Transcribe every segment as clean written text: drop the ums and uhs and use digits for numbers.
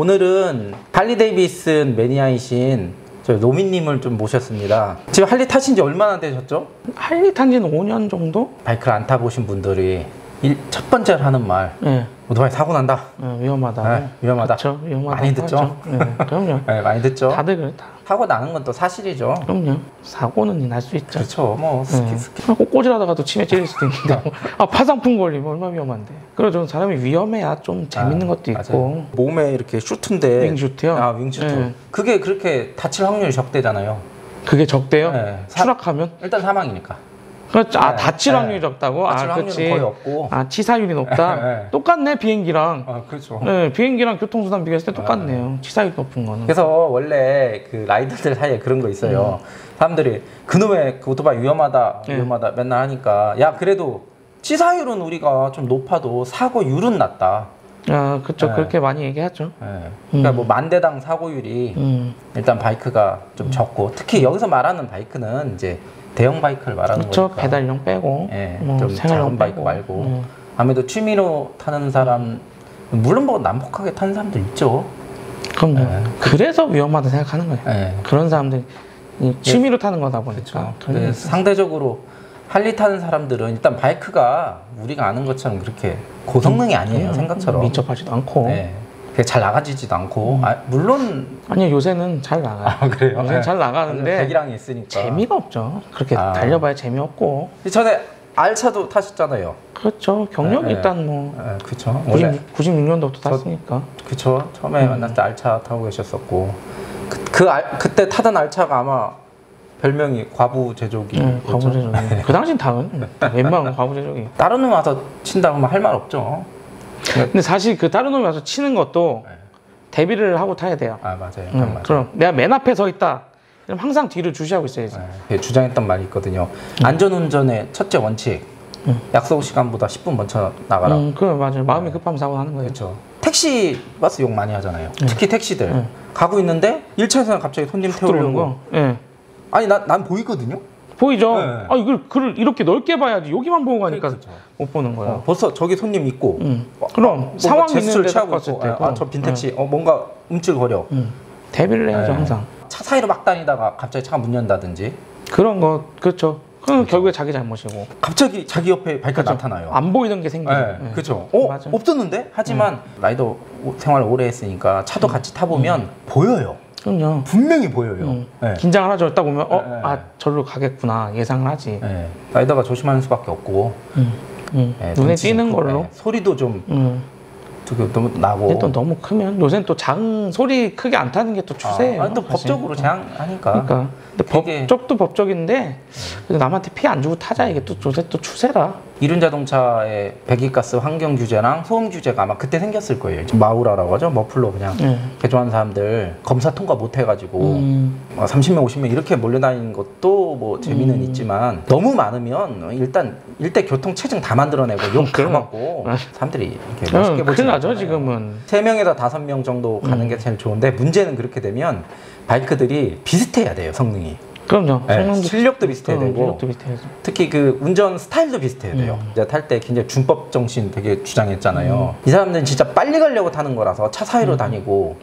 오늘은 할리 데이비슨 매니아이신 저희 노미님을 좀 모셨습니다. 지금 할리 타신 지 얼마나 되셨죠? 할리 탄 지는 5년 정도? 바이크를 안 타보신 분들이 첫 번째로 하는 말, 네. 오토바이 사고 난다. 위험하다. 네, 위험하다. 그쵸, 위험하다. 많이 듣죠? 네, 그럼요. 네, 많이 듣죠? 다들 그래. 사고 나는 건 또 사실이죠. 그럼요. 사고는 날 수 있죠. 그렇죠. 뭐 스키. 꼬질하다가도 치매 찔릴 수도 있는데 파상풍 걸리면 얼마나 위험한데. 그래서 저는 사람이 위험해야 좀 재밌는 것도 있고. 맞아요. 몸에 이렇게 슈트인데 윙슈트요? 윙슈트. 네. 그게 그렇게 다칠 확률이 적대잖아요. 그게 적대요? 네. 추락하면? 일단 사망이니까. 그렇죠. 네. 다칠 확률이 적다고? 다칠 확률은 그치. 거의 없고. 치사율이 높다? 네. 똑같네, 비행기랑. 그렇죠. 네, 비행기랑 교통수단 비교했을 때 똑같네요. 치사율 높은 거는. 그래서 원래 그 라이더들 사이에 그런 거 있어요. 사람들이 그놈의 그 오토바이 위험하다, 위험하다 맨날 하니까 야 그래도 치사율은 우리가 좀 높아도 사고율은 낮다. 그렇죠. 네. 그렇게 많이 얘기하죠. 그러니까 뭐 만대당 사고율이 일단 바이크가 좀 적고 특히 여기서 말하는 바이크는 이제 대형 바이크를 말하는 그렇죠. 거니까. 배달용 빼고 좀 작은 바이크 빼고. 말고 아무래도 취미로 타는 사람 물론 뭐 난폭하게 타는 사람들 있죠. 그럼요. 그래서 위험하다 생각하는 거예요. 네. 그런 사람들이 취미로 타는 거다 보니까. 그렇죠. 상대적으로 할리 타는 사람들은 일단 바이크가 우리가 아는 것처럼 그렇게 고성능이 아니에요. 생각처럼 민첩하지도 않고. 잘 나가지지도 않고. 물론 아니요, 요새는 잘 나가요. 그래요? 요새는 잘 나가는데 배기량이 있으니까 재미가 없죠. 그렇게 달려봐야 재미없고. 전에 알차도 타셨잖아요. 그렇죠. 경력이 일단 뭐 그렇죠. 96년도부터 탔으니까. 그렇죠. 처음에 만났을 때 알차 타고 계셨었고 그때 타던 알차가 아마 별명이 과부제조기. 과부제조기. 그 당시엔 웬만한 과부제조기. 다른 놈 와서 친다고 하면 할 말 없죠. 근데 사실 그 다른 놈이 와서 치는 것도 대비를 하고 타야 돼요. 맞아요. 맞아요. 그럼 내가 맨 앞에 서 있다. 그럼 항상 뒤를 주시하고 있어야지. 주장했던 말이 있거든요. 안전운전의 첫째 원칙. 약속 시간보다 10분 먼저 나가라. 그래 맞아요. 마음이 급하면 사고 나는 거예요. 그렇죠. 택시 버스 욕 많이 하잖아요. 특히 택시들 가고 있는데 1차선에 갑자기 손님 태우려고. 아니 난 보이거든요. 보이죠. 이걸 이렇게 넓게 봐야지. 여기만 보고 가니까 그렇죠. 못 보는 거예요. 벌써 저기 손님 있고. 그럼 상황 있는 데 취하고 봤을 때. 저 빈 택시 뭔가 움찔거려. 대비를 해야죠 항상. 차 사이로 막 다니다가 갑자기 차가 문 연다든지. 그런 거 그렇죠. 그건 결국에 자기 잘못이고. 갑자기 자기 옆에 바이크가 나타나요. 안 보이던 게 생기죠. 그렇죠. 맞아. 없었는데? 하지만 라이더 생활을 오래 했으니까 차도 같이 타보면 보여요. 그럼요. 분명히 보여요. 긴장을 하죠. 딱 보면 절로 가겠구나 예상을 하지. 라이더가 조심하는 수밖에 없고 눈에 띄는 걸로. 소리도 좀 너무 나고. 또 너무 크면 요새는 또 소리 크게 안 타는 게 또 추세예요. 또 법적으로 제한하니까. 그러니까. 근데 법적도 법적인데 그래도 남한테 피해 안 주고 타자 이게 또 요새 또 추세라. 이륜 자동차의 배기가스 환경 규제랑 소음 규제가 아마 그때 생겼을 거예요. 마우라라고 하죠. 머플러 그냥 개조한 사람들 검사 통과 못 해가지고 30명 50명 이렇게 몰려다니는 것도 뭐 재미는 있지만 너무 많으면 일단 일대 교통 체증 다 만들어내고 욕 다 먹고 사람들이 이렇게 멋있게 보지 큰일 나죠 지금은. 3명에서 5명 정도 가는 게 제일 좋은데 문제는 그렇게 되면 바이크들이 비슷해야 돼요 성능이. 그럼요. 실력도 비슷해야 되고 실력도 비슷해야죠. 특히 그 운전 스타일도 비슷해야 돼요. 이제 탈 때 굉장히 준법 정신 되게 주장했잖아요. 이 사람들은 진짜 빨리 가려고 타는 거라서 차 사이로 다니고.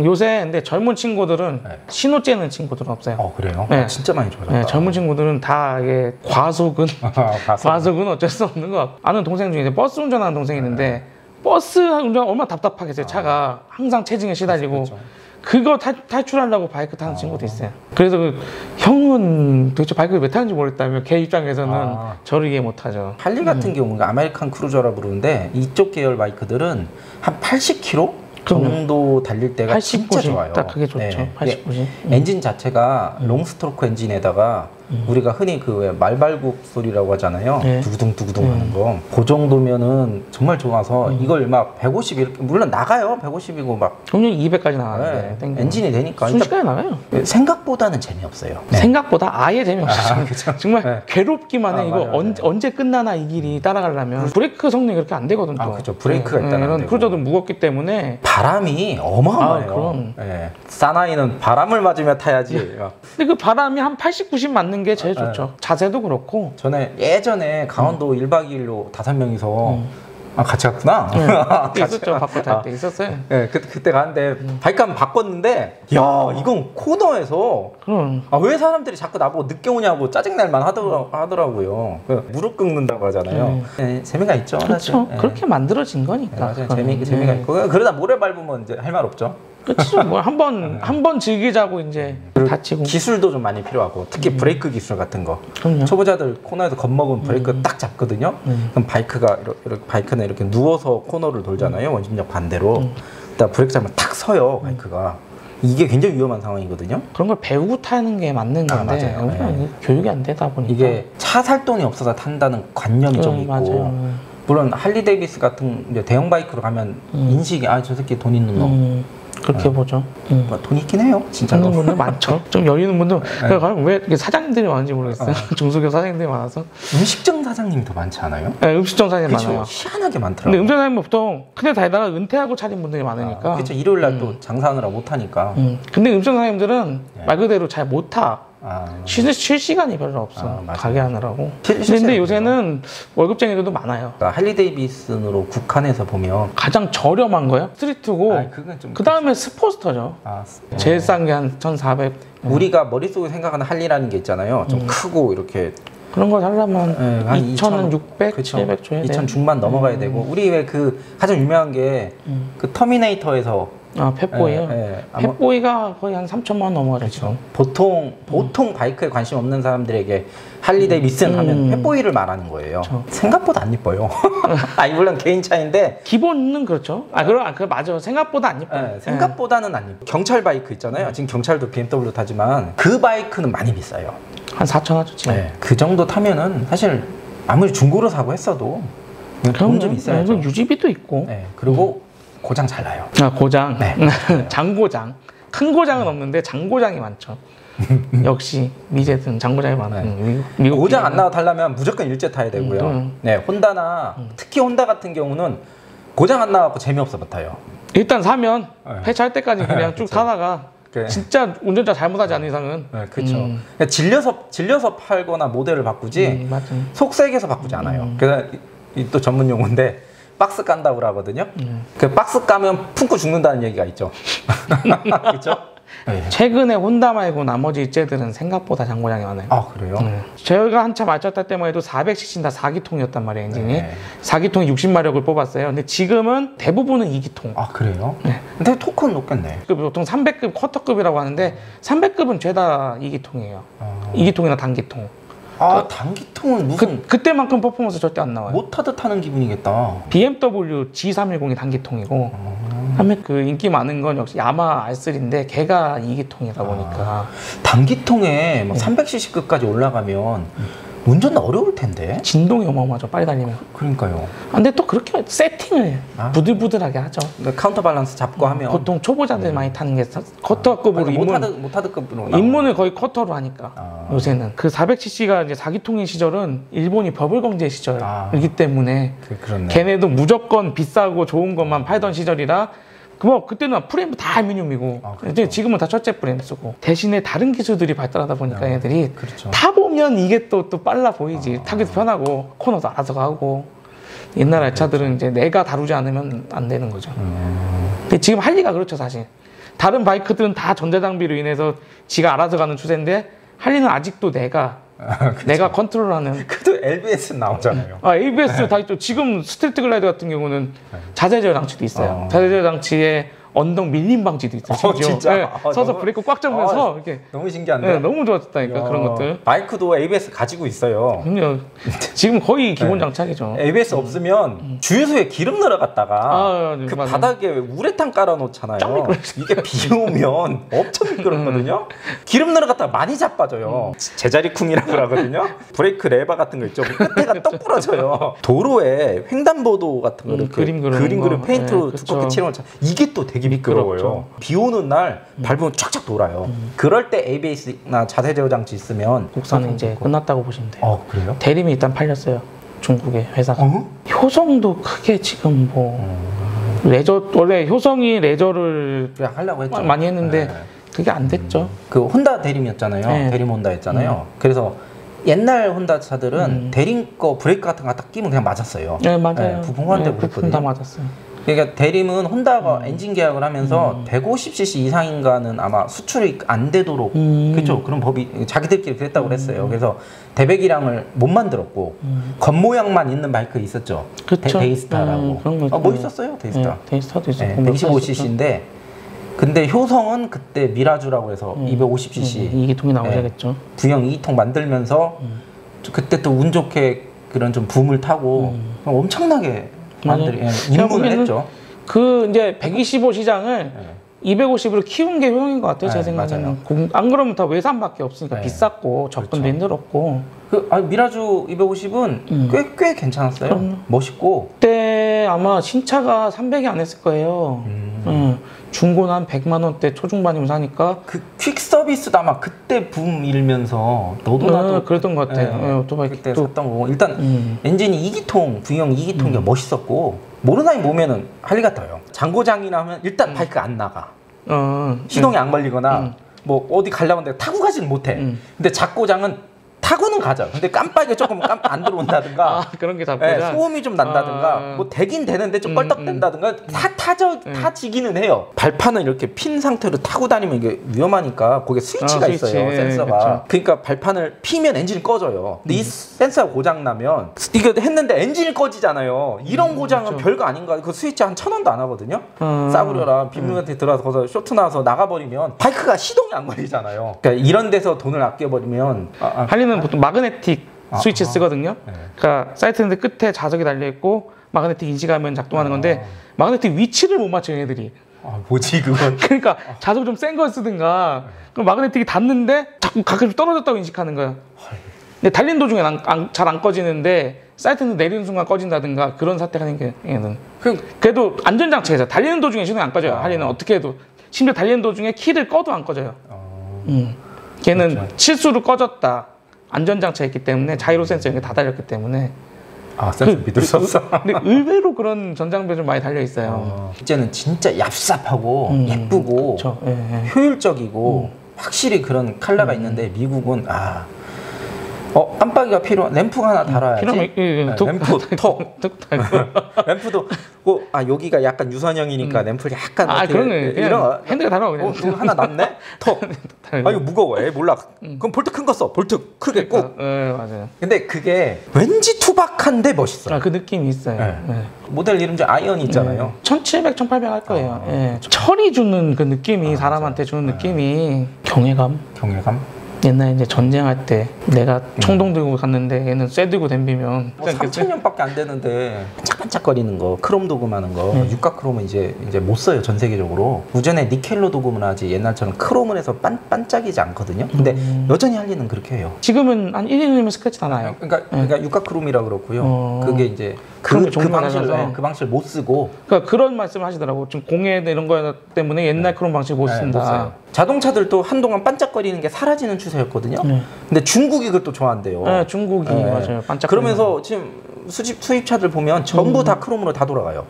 요새 근데 젊은 친구들은 신호 째는 친구들은 없어요. 그래요? 진짜 많이 좋아졌다. 네, 젊은 친구들은 다 이게 과속은 어쩔 수 없는 것 같고. 아는 동생 중에 버스 운전하는 동생이 있는데 버스 운전 얼마나 답답하겠어요. 차가 항상 체증에 시달리고. 그거 탈출하려고 바이크 타는 친구도 있어요. 그래서 형은 도대체 바이크를 왜 타는지 모르겠다며 걔 입장에서는 저를 이해 못하죠. 할리 같은 경우는 아메리칸 크루저라 부르는데 이쪽 계열 바이크들은 한 80km 정도 달릴 때가 80, 진짜 90, 좋아요. 딱 그게 좋죠. 80, 90. 엔진 자체가 롱스트로크 엔진에다가 우리가 흔히 그 말발굽 소리라고 하잖아요. 두구둥 하는 거. 그 정도면은 정말 좋아서 이걸 막 150 이렇게 물론 나가요. 150이고 막 그럼요. 200까지 나가는데 엔진이 되니까 순식간에 나가요. 생각보다는 재미없어요. 생각보다 아예 재미없어요. 정말 괴롭기만 해. 이거 언제 끝나나 이 길이 따라가려면 브레이크 성능이 그렇게 안 되거든. 그렇죠. 브레이크가 일단 안 되고. 크루저도 무겁기 때문에 바람이 어마어마해요. 그럼. 사나이는 바람을 맞으며 타야지. 근데 그 바람이 한 80, 90 맞는 게 제일 좋죠. 자세도 그렇고. 전에 예전에 강원도 1박 2일로 5명이서 아, 같이 갔구나. 네, 있었죠. 바꿔 탈 때 있었어요. 네, 그때 갔는데 바이크 한번 바꿨는데 야, 이건 코너에서 그럼 왜 사람들이 자꾸 나보고 늦게 오냐고 짜증날만 하더라고요. 무릎 끊는다고 하잖아요. 네, 재미가 있죠. 그렇죠. 사실. 그렇게 만들어진 거니까. 네, 맞아요. 재미가 있고 그러다 모래 밟으면 이제 할 말 없죠. 그렇죠. 뭐 한 번 즐기자고 이제 다치고. 기술도 좀 많이 필요하고 특히 브레이크 기술 같은 거. 그럼요. 초보자들 코너에서 겁먹으면 브레이크 딱 잡거든요. 그럼 바이크는 이렇게 누워서 코너를 돌잖아요. 원심력 반대로. 일단 브레이크 잡으면 탁 서요. 바이크가. 이게 굉장히 위험한 상황이거든요. 그런 걸 배우고 타는 게 맞는 건데 맞아요. 네. 교육이 안 되다 보니까 이게 차 살 돈이 없어서 탄다는 관념이 좀 있고. 맞아요. 물론 할리 데이비스 같은 이제 대형 바이크로 가면 인식이 저 새끼 돈 있는 놈. 그렇게 보죠. 돈 있긴 해요, 진짜로. 있는 분들 많죠. 좀 여유 있는 분들. 왜 이렇게 사장님들이 많은지 모르겠어요. 중소기업 사장님들이 많아서. 음식점 사장님이 더 많지 않아요? 네, 음식점 사장님 그쵸? 많아요. 희한하게 많더라고요. 근데 음식점 사장님 보통 큰데 다니다가 은퇴하고 차린 분들이 많으니까. 그렇죠. 일요일 날 또 장사하느라 못 하니까. 근데 음식점 사장님들은 말 그대로 잘 못 타. 쉴 시간이 별로 없어. 가게 하느라고. 근데 요새는 월급쟁이들도 많아요. 그러니까 할리 데이비슨으로 국한해서 보면 가장 저렴한 거요? 스트리트고 그건 좀 그 다음에 스포스터죠. 제일 싼 게 한 1,400. 우리가 머릿속에 생각하는 할리라는 게 있잖아요. 좀 크고 이렇게 그런 거 살려면 한 2,600, 그쵸. 700 줘야 돼. 2,000 중반 넘어가야 되고 우리 왜 그 가장 유명한 게 그 터미네이터에서 펫보이요? 펫보이가 거의 한 3천만 원 넘어가죠. 보통 바이크에 관심 없는 사람들에게 할리 데이비슨 하면 펫보이를 말하는 거예요. 생각보다 안 이뻐요. 물론 개인 차인데 기본은 그렇죠. 맞아. 생각보다 안 이뻐요. 생각보다는 안 이뻐요. 경찰 바이크 있잖아요. 지금 경찰도 BMW 타지만 그 바이크는 많이 비싸요. 한 4천 하죠 지금. 그 정도 타면은 사실 아무리 중고로 사고 했어도 돈 좀 있어야죠. 유지비도 있고. 그리고 고장 잘 나요. 고장. 장고장. 큰 고장은 없는데 장고장이 많죠. 역시 미제든 장고장이 많아요. 미국 고장 안 나고 타려면 무조건 일제 타야 되고요. 혼다나 특히 혼다 같은 경우는 고장 안 나갖고 재미없어 못 타요. 일단 사면 폐차할 때까지 그냥 쭉 타다가 진짜 운전자 잘못하지 않는 이상은 그렇죠. 질려서 팔거나 모델을 바꾸지 속색에서 바꾸지 않아요. 그래서 또 전문 용어인데 박스 깐다고 하거든요. 그 박스 까면 품고 죽는다는 얘기가 있죠. 그렇죠? 최근에 혼다 말고 나머지 일제들은 생각보다 장고장이 많아요. 그래요? 저희가 한참 알쳤을 때만 해도 400cc 다 4기통이었단 말이에요, 엔진이. 4기통이 60마력을 뽑았어요. 근데 지금은 대부분은 2기통. 그래요? 근데 토크는 높겠네. 보통 300급 쿼터급이라고 하는데 300급은 죄다 2기통이에요. 2기통이나 단기통. 단기통은 무슨 그때만큼 퍼포먼스 절대 안 나와요. 못 타듯 타는 기분이겠다. BMW G310이 단기통이고 그다음에 그 인기 많은 건 역시 야마 R3인데 걔가 2기통이다 보니까 단기통에 300cc급까지 올라가면 운전도 어려울 텐데. 진동이 어마어마하죠. 빨리 달리면. 그러니까요. 근데 또 그렇게 세팅을 부들부들하게 하죠. 카운터 밸런스 잡고 하면 보통 초보자들 많이 타는 게 커터급으로 모타드급으로 입문을 거의 커터로 하니까 요새는 그 400cc가 이제 4기통인 시절은 일본이 버블 경제 시절이기 때문에 그렇네. 걔네도 무조건 비싸고 좋은 것만 팔던 시절이라 그때는 프레임 다 알루미늄이고 이제 지금은 다 철제 프레임 쓰고 대신에 다른 기술들이 발달하다 보니까 얘들이 타보면 이게 또 빨라 보이지. 타기도 편하고 코너도 알아서 가고 옛날 차들은 이제 내가 다루지 않으면 안 되는 거죠. 근데 지금 할리가 그렇죠. 사실 다른 바이크들은 다 전자장비로 인해서 지가 알아서 가는 추세인데 할리는 아직도 내가 컨트롤하는. 그래도 LBS 나오잖아요. ABS 다 있죠. 지금 스트리트 글라이더 같은 경우는 자세 제어 장치도 있어요. 자세 제어 장치에 언덕 밀림 방지도 있어요. 진짜? 서서 브레이크 꽉 잡으면서 이렇게 너무 신기한데? 너무 좋았다니까 그런 것들. 바이크도 ABS 가지고 있어요. 그럼요. 지금 거의 기본 장착이죠. ABS 없으면 주유소에 기름 넣어갔다가 그 맞아요. 바닥에 우레탄 깔아놓잖아요. 이게 비 오면 엄청 미끄럽거든요. 기름 넣어갔다가 많이 자빠져요. 제자리쿵이라고 하거든요. 브레이크 레버 같은 거 있죠. 끝에가 떡 부러져요. 도로에 횡단보도 같은 거를 그림 그리고 페인트로 두껍게 칠해놓은 차. 이게 또 되게 미끄러워요. 비 오는 날 밟으면 쫙쫙 돌아요. 그럴 때 ABS나 자세 제어 장치 있으면 국산은 이제 끝났다고 보시면 돼요. 그래요? 대림이 일단 팔렸어요. 중국의 회사가. 효성도 크게 지금 원래 효성이 레저를 하려고 했죠. 많이 했는데 그게 안 됐죠. 그 혼다 대림이었잖아요. 대림 혼다였잖아요. 그래서 옛날 혼다 차들은 대림 거 브레이크 같은 거 딱 끼면 그냥 맞았어요. 네, 맞아요. 부품 호환되고 부품 그랬거든요. 다 맞았어요. 그러니까 대림은 혼다가 엔진 계약을 하면서 150cc 이상인가는 아마 수출이 안 되도록 그렇죠. 그런 법이 자기들끼리 그랬다고 그랬어요. 그래서 대배기량을 못 만들었고 겉모양만 있는 바이크 있었죠. 그쵸. 데이스타라고. 그런 거 멋있었어요, 데이스타. 네, 데이스타도 있었고. 125cc인데 근데 효성은 그때 미라주라고 해서 250cc 2기통이 나오셔야겠죠. 구형 2기통 만들면서 그때 또 운 좋게 그런 좀 붐을 타고 엄청나게 입문을 했죠. 그 이제 125 시장을 250으로 키운 게 효용인 것 같아요. 제 생각에는. 안 그러면 다 외산밖에 없으니까 비쌌고 접근도 그렇죠. 힘들었고. 미라주 250은 꽤 괜찮았어요. 그럼요. 멋있고. 그때 아마 신차가 300이 안 했을 거예요. 중고는 한 100만 원대 초중반이면 사니까. 그 퀵 서비스도 아마 그때 붐 일면서 너도 나도 그랬던 것 같아요. 오토바이 그때 샀던 거고. 일단 엔진이 2기통, 구형 2기통이 멋있었고 모르나이 보면은 할리가 떠요. 장고장이나 하면 일단 바이크가 안 나가. 시동이 안 걸리거나 뭐 어디 가려고 하는데 타고 가지는 못해. 근데 작고장은 타고는 가죠. 근데 깜빡이가 조금 안 들어온다든가 그런 게 작고장. 소음이 좀 난다든가 뭐 되긴 되는데 좀 껄떡댄다든가 타지기는 해요. 발판을 이렇게 핀 상태로 타고 다니면 이게 위험하니까 거기에 스위치가 있어요. 센서가. 그러니까 발판을 피면 엔진이 꺼져요. 근데 이 센서가 고장 나면 이거 했는데 엔진이 꺼지잖아요. 이런 고장은 별거 아닌가. 그 스위치 한 1,000원도 안 하거든요. 싸구려라 빗물한테 들어가서 쇼트 나서 나가버리면 바이크가 시동이 안 걸리잖아요. 그러니까 이런 데서 돈을 아껴버리면 할리는 보통 마그네틱 스위치 쓰거든요. 그러니까 사이트인데 끝에 자석이 달려있고 마그네틱 인식하면 작동하는 건데 마그네틱 위치를 못 맞춰요, 얘들이. 뭐지 그건? 그러니까 자석 좀 센 걸 쓰든가 그럼 마그네틱이 닿는데 자꾸 가끔 떨어졌다고 인식하는 거야. 근데 달리는 도중에 잘 안 꺼지는데 사이트에서 내리는 순간 꺼진다든가 그런 사태가 생겨요. 얘는. 그래도 안전장치가 달리는 도중에 시동이 안 꺼져요. 할리는 어떻게 해도 심지어 달리는 도중에 키를 꺼도 안 꺼져요. 걔는 그렇죠. 실수로 꺼졌다. 안전장치가 있기 때문에 자이로 센서 이런 게 다 달렸기 때문에 센서 믿을 수 없어. 근데 의외로 그런 전장비가 좀 많이 달려 있어요. 이제는 진짜 얍삽하고 예쁘고 그쵸. 효율적이고 확실히 그런 컬러가 있는데 미국은 깜빡이가 필요한 램프가 하나 달아야지. 램프 턱 램프도 여기가 약간 유선형이니까 램프를 약간 그런 이런 핸드가 달아 그냥. 하나 놨네. 턱. 이거 무거워. 몰라. 그럼 볼트 큰 거 써. 볼트 크게 꼭. 맞아요. 근데 그게 왠지 투박한데 멋있어. 그 느낌이 있어요. 모델 이름 중 아이언 있잖아요. 1700, 1800 할 거예요. 철이 주는 그 느낌이 사람한테 주는 느낌이 경외감. 옛날에 이제 전쟁할 때 내가 총동 들고 갔는데 얘는 쇠 들고 덤비면 3,000년밖에 안 되는데 반짝반짝거리는 거, 크롬 도금하는 거, 육각 크롬은 이제 못 써요 전 세계적으로. 우전에 니켈로 도금을 하지 옛날처럼 크롬을 해서 반짝이지 않거든요. 근데 여전히 할리는 그렇게 해요. 지금은 한 1년이면 스크래치 다 나요. 그러니까 육각 크롬이라 그렇고요. 그게 이제 그 방식을 못 쓰고. 그러니까 그런 말씀을 하시더라고. 지금 공해 이런 거 때문에 옛날 크롬 방식 못 쓴다. 자동차들도 한동안 반짝거리는 게 사라지는 추세였거든요. 근데 중국이 그걸 또 좋아한대요. 중국이 맞아요. 반짝. 그러면서 지금 수입차들 보면 전부 다 크롬으로 다 돌아가요.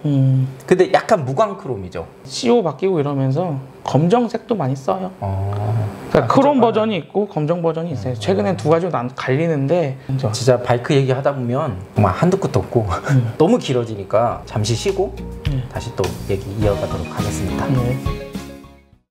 근데 약간 무광 크롬이죠. CO 바뀌고 이러면서 검정색도 많이 써요. 그러니까 크롬 버전이 있고 검정 버전이 있어요. 최근엔 두 가지로 갈리는데 진짜 바이크 얘기하다 보면 정말 한두 끝도 없고 너무 길어지니까 잠시 쉬고 다시 또 얘기 이어가도록 하겠습니다.